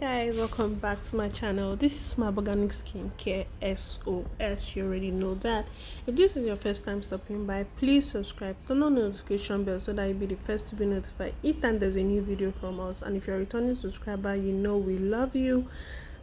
Guys, welcome back to my channel. This is my organic skincare SOS. You already know that. If this is your first time stopping by, please subscribe, turn on the notification bell so that you'll be the first to be notified each time there's a new video from us. And if you're a returning subscriber, you know we love you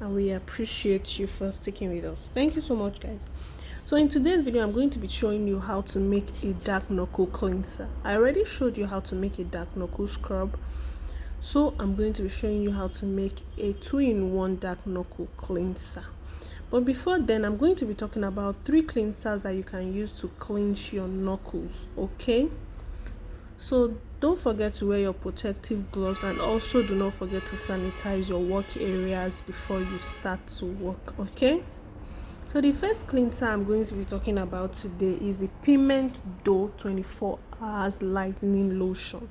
and we appreciate you for sticking with us. Thank you so much, guys. So in today's video, I'm going to be showing you how to make a dark knuckle cleanser. I already showed you how to make a dark knuckle scrub, so I'm going to be showing you how to make a 2-in-1 dark knuckle cleanser. But before then, I'm going to be talking about 3 cleansers that you can use to cleanse your knuckles. Okay, so don't forget to wear your protective gloves, and also do not forget to sanitize your work areas before you start to work. Okay, so the first cleanser I'm going to be talking about today is the Pigment Dough 24 hours lightening lotion.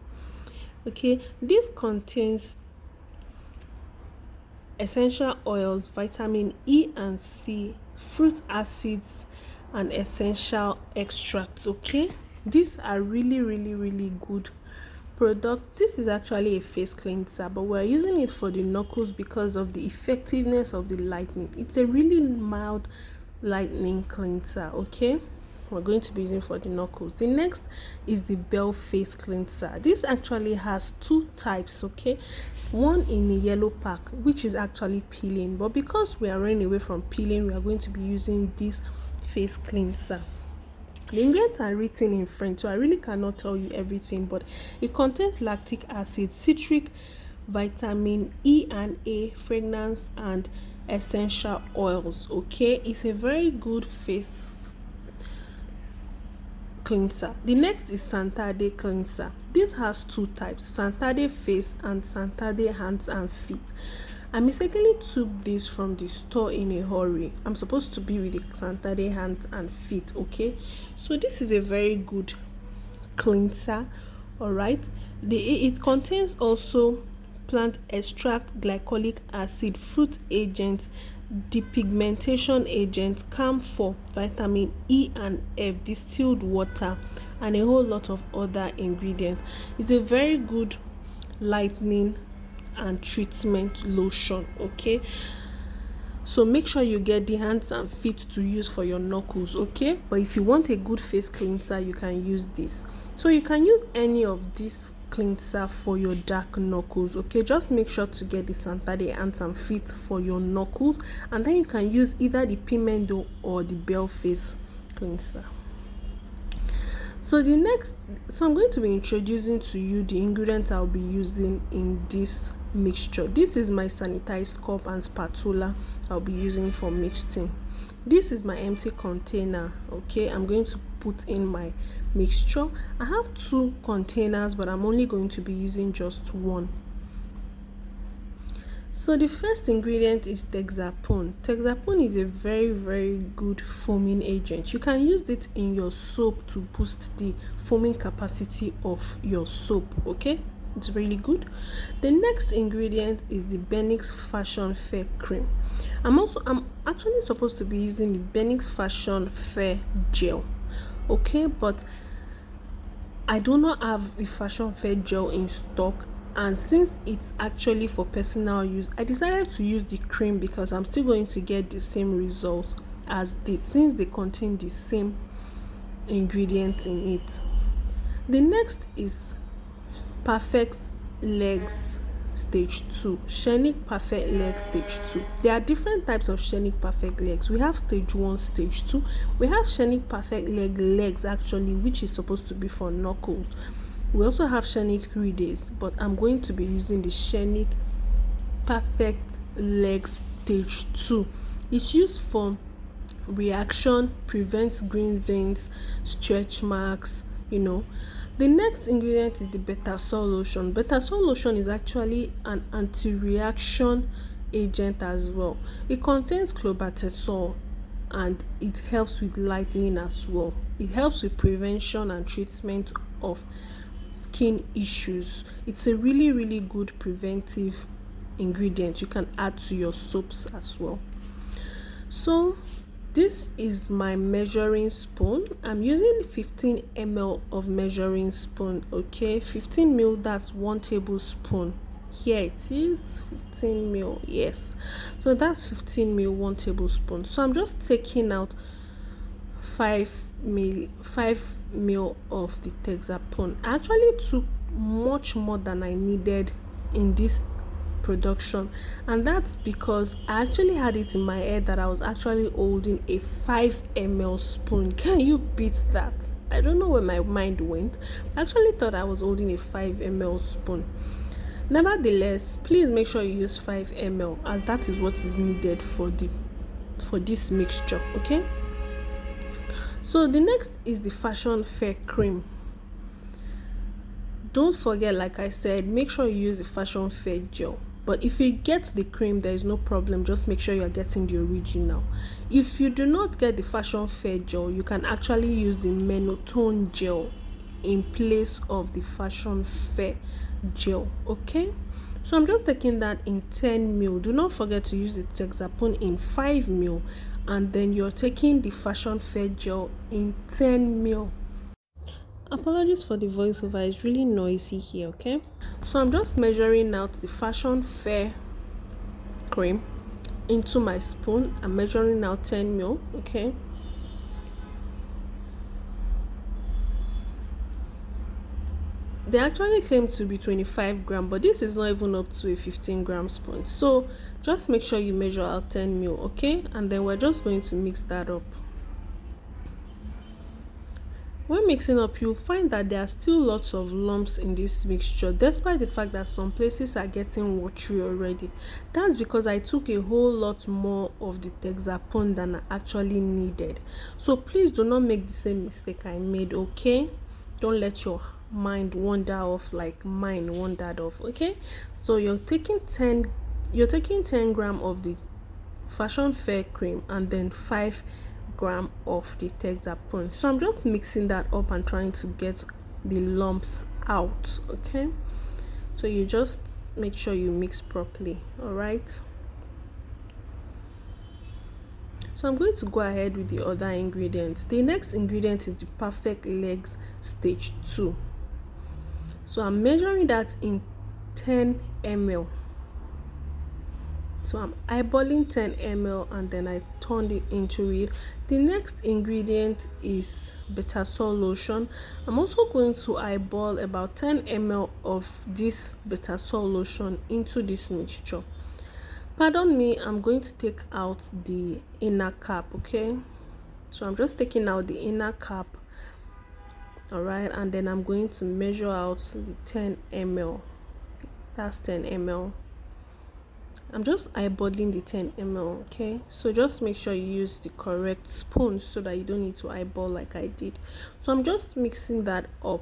Okay, this contains essential oils, vitamin E and C, fruit acids, and essential extracts. Okay, these are really good products. This is actually a face cleanser, but we're using it for the knuckles because of the effectiveness of the lightening. It's a really mild lightening cleanser. Okay, we're going to be using for the knuckles. The next is the Bell face cleanser. This actually has 2 types. Okay, one in a yellow pack, which is actually peeling, but because we are running away from peeling, we are going to be using this face cleanser. The ingredients are written in French, so I really cannot tell you everything, but it contains lactic acid, citric, vitamin E and A, fragrance, and essential oils. Okay, it's a very good face cleanser. The next is Santade cleanser. This has 2 types, Santade face and Santade hands and feet. I mistakenly took this from the store in a hurry. I'm supposed to be with the Santade hands and feet. Okay, so this is a very good cleanser. All right, it contains also plant extract, glycolic acid, fruit agent, depigmentation agent, camphor, vitamin E and F, distilled water, and a whole lot of other ingredients. It's a very good lightening and treatment lotion. Okay, so make sure you get the hands and feet to use for your knuckles. Okay, but if you want a good face cleanser, you can use this. So you can use any of these cleanser for your dark knuckles. Okay, just make sure to get the Santade hands and feet for your knuckles, and then you can use either the Pigment Dough or the Bell face cleanser. So I'm going to be introducing to you the ingredients I'll be using in this mixture. This is my sanitized cup and spatula I'll be using for mixing. This is my empty container. Okay, I'm going to put in my mixture. I have 2 containers, but I'm only going to be using just 1. So the first ingredient is Texapone. Texapone is a very good foaming agent. You can use it in your soap to boost the foaming capacity of your soap. Okay, it's really good. The next ingredient is the Benix Fashion Fair cream. I'm actually supposed to be using the Benix Fashion Fair gel. Okay, but I do not have the Fashion Fair gel in stock, and since it's actually for personal use, I decided to use the cream because I'm still going to get the same results as this, since they contain the same ingredients in it. The next is Perfect Legs Stage 2, Shenic Perfect Leg Stage 2. There are different types of Shenic Perfect Legs. We have Stage 1, Stage 2. We have Shenic Perfect Legs actually, which is supposed to be for knuckles. We also have Shenic 3 days, but I'm going to be using the Shenic Perfect Legs Stage 2. It's used for reaction, prevents green veins, stretch marks, you know. The next ingredient is the Betasol lotion. Betasol lotion is actually an anti-reaction agent as well. It contains clobetasol and it helps with lightening as well. It helps with prevention and treatment of skin issues. It's a really good preventive ingredient you can add to your soaps as well. So this is my measuring spoon. I'm using 15 ml of measuring spoon. Okay, 15 ml, that's 1 tablespoon. Here it is, 15 ml. Yes, so that's 15 ml, 1 tablespoon. So I'm just taking out 5 ml of the Texapone. I actually took much more than I needed in this production, and that's because I actually had it in my head that I was actually holding a 5 ml spoon. Can you beat that? I don't know where my mind went. I actually thought I was holding a 5 ml spoon. Nevertheless, please make sure you use 5 ml, as that is what is needed for this mixture. Okay, so the next is the Fashion Fair cream. Don't forget, like I said, make sure you use the Fashion Fair gel. But if you get the cream, there is no problem. Just make sure you're getting the original. If you do not get the Fashion Fair gel, you can actually use the Menotone gel in place of the Fashion Fair gel. Okay, so I'm just taking that in 10 ml. Do not forget to use the Texapone in 5 ml, and then you're taking the Fashion Fair gel in 10 ml. Apologies for the voiceover, it's really noisy here. Okay, so I'm just measuring out the Fashion Fair cream into my spoon. I'm measuring out 10 ml. Okay, they actually claim to be 25 gram, but this is not even up to a 15-gram spoon. So just make sure you measure out 10 ml. Okay, and then we're just going to mix that up. When mixing up, you'll find that there are still lots of lumps in this mixture, despite the fact that some places are getting watery already. That's because I took a whole lot more of the Texapone than I actually needed. So please do not make the same mistake I made. Okay, don't let your mind wander off like mine wandered off. Okay, so you're taking 10 gram of the Fashion Fair cream and then 5 gram of the Texapone. So I'm just mixing that up and trying to get the lumps out. Okay, so you just make sure you mix properly. All right, so I'm going to go ahead with the other ingredients. The next ingredient is the Perfect Legs Stage 2. So I'm measuring that in 10 ml. So I'm eyeballing 10 ml and then I turned it into it. The next ingredient is Betasol lotion. I'm also going to eyeball about 10 ml of this Betasol lotion into this mixture. Pardon me, I'm going to take out the inner cap. Okay, so I'm just taking out the inner cap. All right, and then I'm going to measure out the 10 ml. That's 10 ml. I'm just eyeballing the 10 ml. Okay, so just make sure you use the correct spoon so that you don't need to eyeball like I did. So I'm just mixing that up.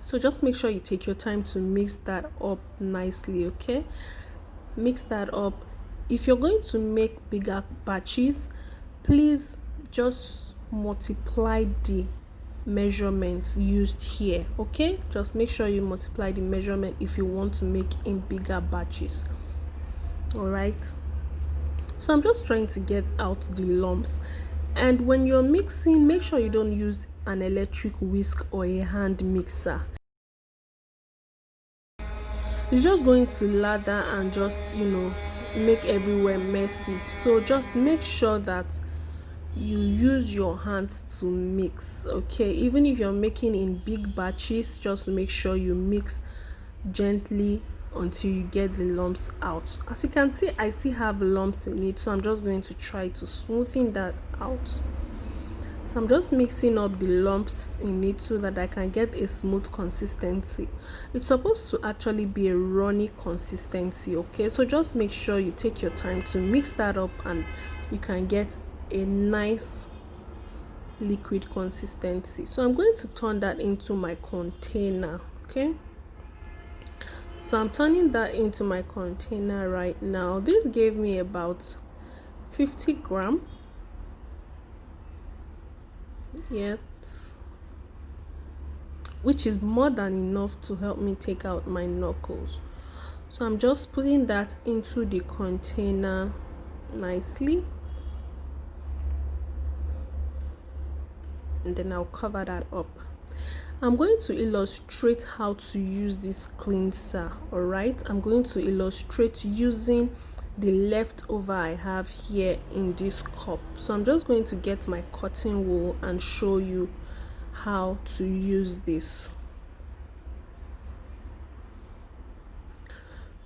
So just make sure you take your time to mix that up nicely. Okay, mix that up. If you're going to make bigger batches, please just multiply the measurements used here. Okay, just make sure you multiply the measurement if you want to make in bigger batches. All right, so I'm just trying to get out the lumps, and when you're mixing, make sure you don't use an electric whisk or a hand mixer. It's just going to lather and just, make everywhere messy. So just make sure that you use your hands to mix. Okay, even if you're making in big batches, just make sure you mix gently until you get the lumps out. As you can see, I still have lumps in it, so I'm just going to try to smoothen that out. So I'm just mixing up the lumps in it so that I can get a smooth consistency. It's supposed to actually be a runny consistency. Okay, so just make sure you take your time to mix that up and you can get a nice liquid consistency. So I'm going to turn that into my container. Okay, so I'm turning that into my container right now. This gave me about 50 gram. Yet, which is more than enough to help me take out my knuckles. So I'm just putting that into the container nicely, and then I'll cover that up. I'm going to illustrate how to use this cleanser. All right, I'm going to illustrate using the leftover I have here in this cup. So I'm just going to get my cotton wool and show you how to use this.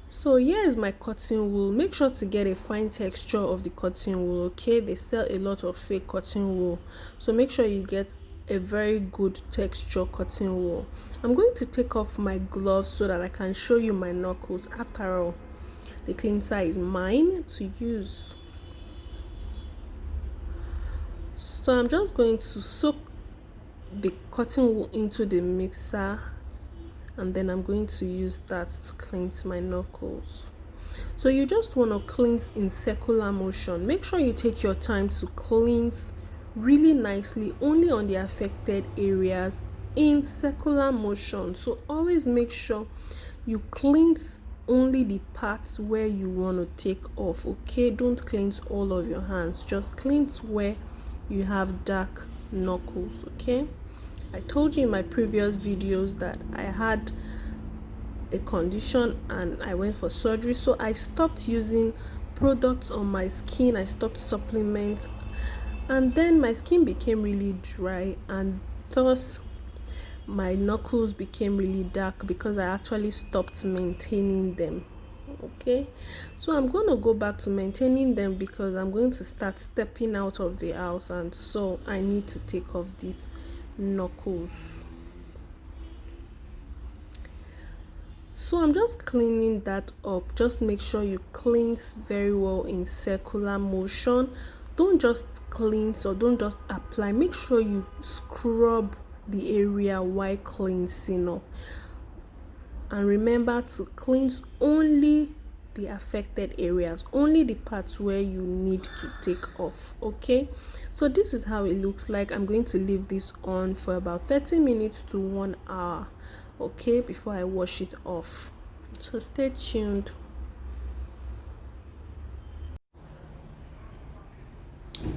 So here is my cotton wool. Make sure to get a fine texture of the cotton wool. Okay, they sell a lot of fake cotton wool, so make sure you get a very good texture cotton wool. I'm going to take off my gloves so that I can show you my knuckles. After all, the cleanser is mine to use. So I'm just going to soak the cotton wool into the mixer, and then I'm going to use that to cleanse my knuckles. So you just want to cleanse in circular motion. Make sure you take your time to cleanse really nicely, only on the affected areas in circular motion. So always make sure you cleanse only the parts where you want to take off. Okay, don't cleanse all of your hands, just cleanse where you have dark knuckles. Okay, I told you in my previous videos that I had a condition and I went for surgery, so I stopped using products on my skin. I stopped supplements, and then my skin became really dry, and thus my knuckles became really dark because I actually stopped maintaining them. Okay, so I'm going to go back to maintaining them because I'm going to start stepping out of the house, and so I need to take off these knuckles. So I'm just cleaning that up. Just make sure you cleanse very well in circular motion. Don't just cleanse or don't just apply. Make sure you scrub the area while cleansing up, and remember to cleanse only the affected areas, only the parts where you need to take off. Okay, so this is how it looks like. I'm going to leave this on for about 30 minutes to 1 hour, okay, before I wash it off. So stay tuned.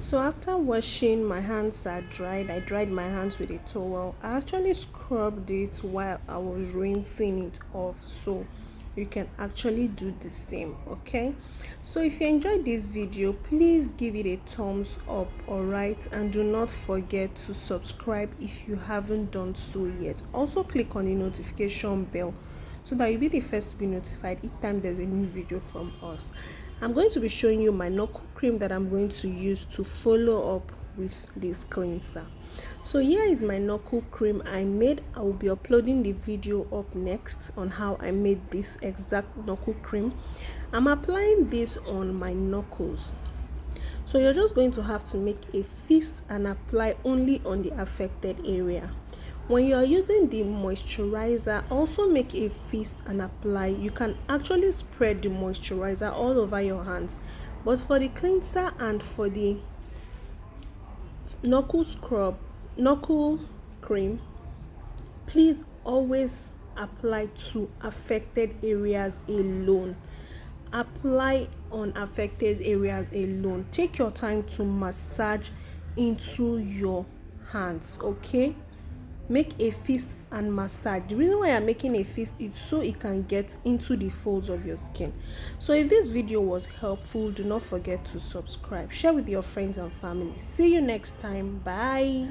So after washing, my hands are dried. I dried my hands with a towel. I actually scrubbed it while I was rinsing it off, so you can actually do the same. Okay, so if you enjoyed this video, please give it a thumbs up. All right, and do not forget to subscribe if you haven't done so yet. Also click on the notification bell so that you'll be the first to be notified each time there's a new video from us. I'm going to be showing you my knuckle cream that I'm going to use to follow up with this cleanser. So here is my knuckle cream I made. I will be uploading the video up next on how I made this exact knuckle cream. I'm applying this on my knuckles. So you're just going to have to make a fist and apply only on the affected area. When you are using the moisturizer, also make a fist and apply. You can actually spread the moisturizer all over your hands, but for the cleanser and for the knuckle cream, please always apply to affected areas alone. Apply on affected areas alone. Take your time to massage into your hands. Okay, make a fist and massage. The reason why I'm making a fist is so it can get into the folds of your skin. So if this video was helpful, do not forget to subscribe, share with your friends and family. See you next time. Bye.